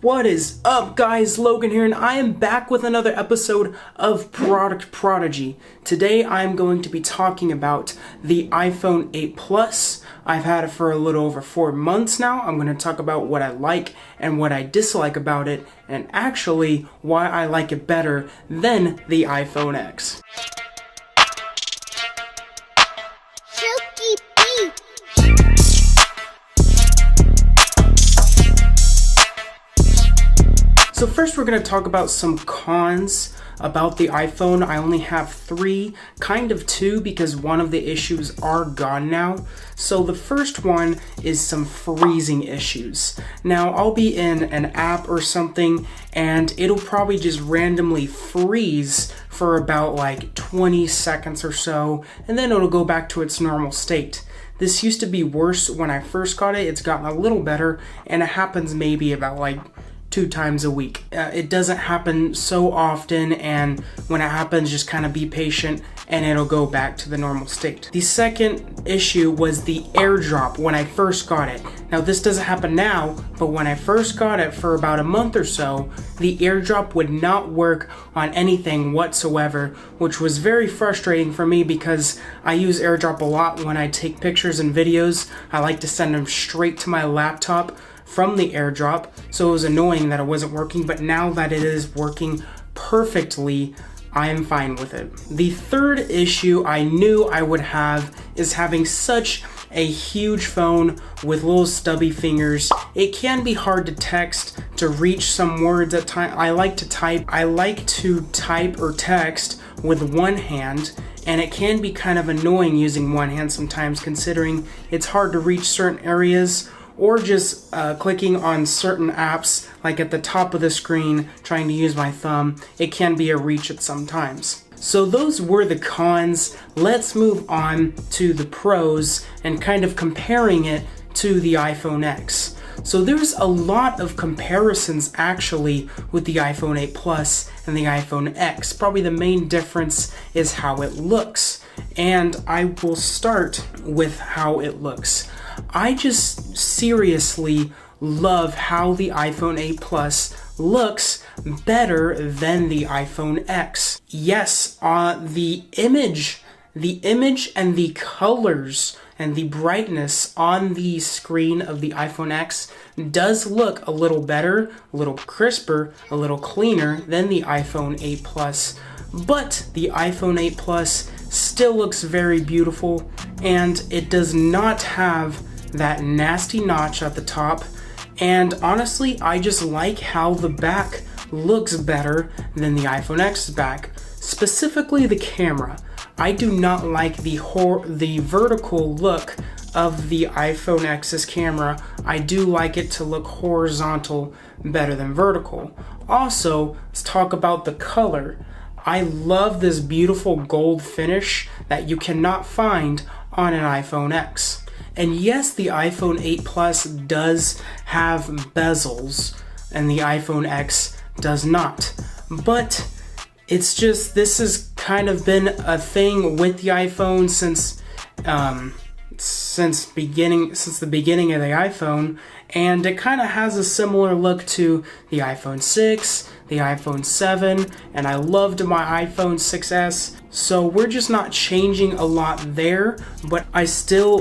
What is up, guys? Logan here, and I am back with another episode of Product Prodigy. Today I'm going to be talking about the iPhone 8 Plus. I've had it for a little over 4 months now. I'm going to talk about what I like and what I dislike about it, and actually why I like it better than the iPhone X. Chuki. So first we're going to talk about some cons about the iPhone. I only have 3, kind of 2, because one of the issues are gone now. So the first one is some freezing issues. Now I'll be in an app or something and it'll probably just randomly freeze for about like 20 seconds or so, and then it'll go back to its normal state. This used to be worse when I first got it. It's gotten a little better, and it happens maybe about like 2 times a week. It doesn't happen so often, and when it happens, just kind of be patient and it'll go back to the normal state. The second issue was the AirDrop when I first got it. Now this doesn't happen now, but when I first got it for about a month or so, the AirDrop would not work on anything whatsoever, which was very frustrating for me because I use AirDrop a lot when I take pictures and videos. I like to send them straight to my laptop from the AirDrop, so it was annoying that it wasn't working, but now that it is working perfectly, I am fine with it. The third issue I knew I would have is having such a huge phone with little stubby fingers. It can be hard to text, to reach some words at times. I like to type or text with one hand, and it can be kind of annoying using one hand sometimes, considering it's hard to reach certain areas, or just clicking on certain apps, like at the top of the screen, trying to use my thumb. It can be a reach at some times. So those were the cons. Let's move on to the pros and kind of comparing it to the iPhone X. So there's a lot of comparisons actually with the iPhone 8 Plus and the iPhone X. Probably the main difference is how it looks. And I will start with how it looks. I just seriously love how the iPhone 8 Plus looks better than the iPhone X. Yes, the image and the colors and the brightness on the screen of the iPhone X does look a little better, a little crisper, a little cleaner than the iPhone 8 Plus. But the iPhone 8 Plus still looks very beautiful, and it does not have that nasty notch at the top. And honestly, I just like how the back looks better than the iPhone X's back, specifically the camera. I do not like the vertical look of the iPhone X's camera. I do like it to look horizontal better than vertical. Also, let's talk about the color. I love this beautiful gold finish that you cannot find on an iPhone X. And yes, the iPhone 8 Plus does have bezels, and the iPhone X does not. But it's just, this has kind of been a thing with the iPhone since the beginning of the iPhone, and it kind of has a similar look to the iPhone 6, the iPhone 7, and I loved my iPhone 6s. So we're just not changing a lot there, but I'll still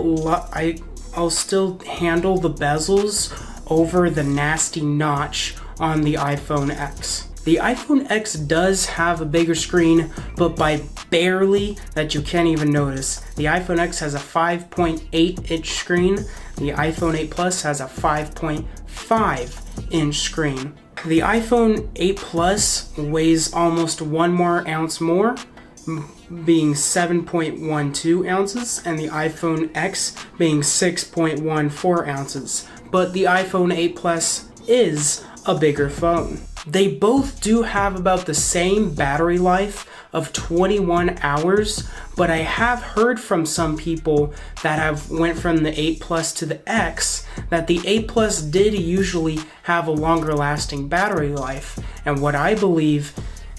handle the bezels over the nasty notch on the iPhone X. The iPhone X does have a bigger screen, but by barely, that you can't even notice. The iPhone X has a 5.8 inch screen. The iPhone 8 Plus has a 5.5 inch screen. The iPhone 8 Plus weighs almost 1 more ounce more, being 7.12 ounces, and the iPhone X being 6.14 ounces. But the iPhone 8 Plus is a bigger phone. They both do have about the same battery life of 21 hours, but I have heard from some people that have went from the 8 Plus to the X that the 8 Plus did usually have a longer lasting battery life, and what I believe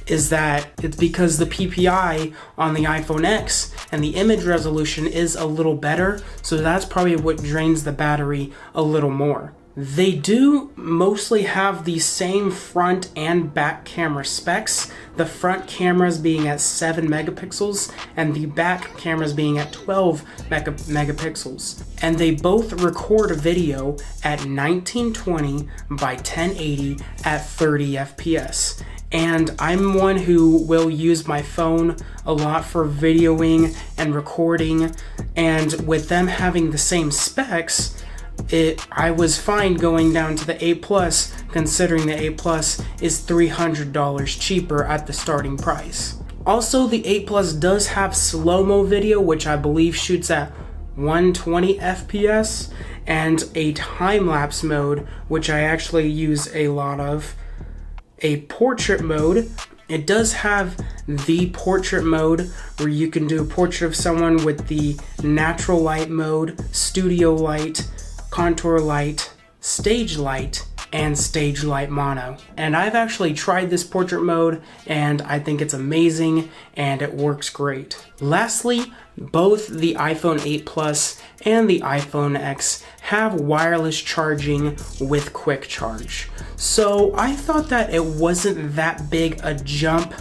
is that it's because the PPI on the iPhone X and the image resolution is a little better, so that's probably what drains the battery a little more. They do mostly have the same front and back camera specs, the front cameras being at 7 megapixels and the back cameras being at 12 megapixels. And they both record a video at 1920 by 1080 at 30 FPS. And I'm one who will use my phone a lot for videoing and recording, and with them having the same specs, I was fine going down to the 8 Plus, considering the 8 Plus is $300 cheaper at the starting price. Also, the 8 Plus does have slow-mo video, which I believe shoots at 120 FPS, and a time-lapse mode, which I actually use a lot of. A portrait mode. It does have the portrait mode where you can do a portrait of someone with the natural light mode, studio light, contour light, stage light, and stage light mono. And I've actually tried this portrait mode and I think it's amazing and it works great. Lastly, both the iPhone 8 Plus and the iPhone X have wireless charging with quick charge. So I thought that it wasn't that big a jump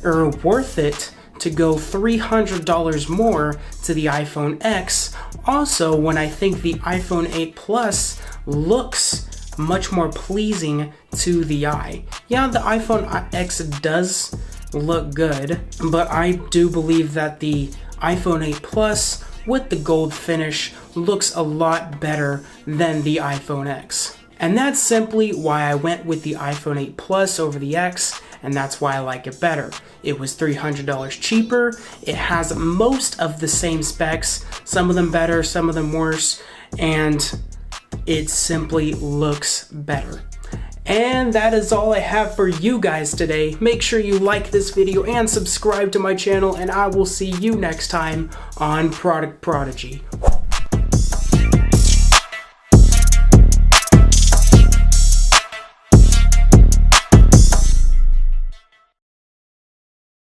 or worth it to go $300 more to the iPhone X. Also, when I think the iPhone 8 Plus looks much more pleasing to the eye. Yeah, the iPhone X does look good, but I do believe that the iPhone 8 Plus with the gold finish looks a lot better than the iPhone X. And that's simply why I went with the iPhone 8 Plus over the X, and that's why I like it better. It was $300 cheaper, it has most of the same specs, some of them better, some of them worse, and it simply looks better. And that is all I have for you guys today. Make sure you like this video and subscribe to my channel, and I will see you next time on Product Prodigy.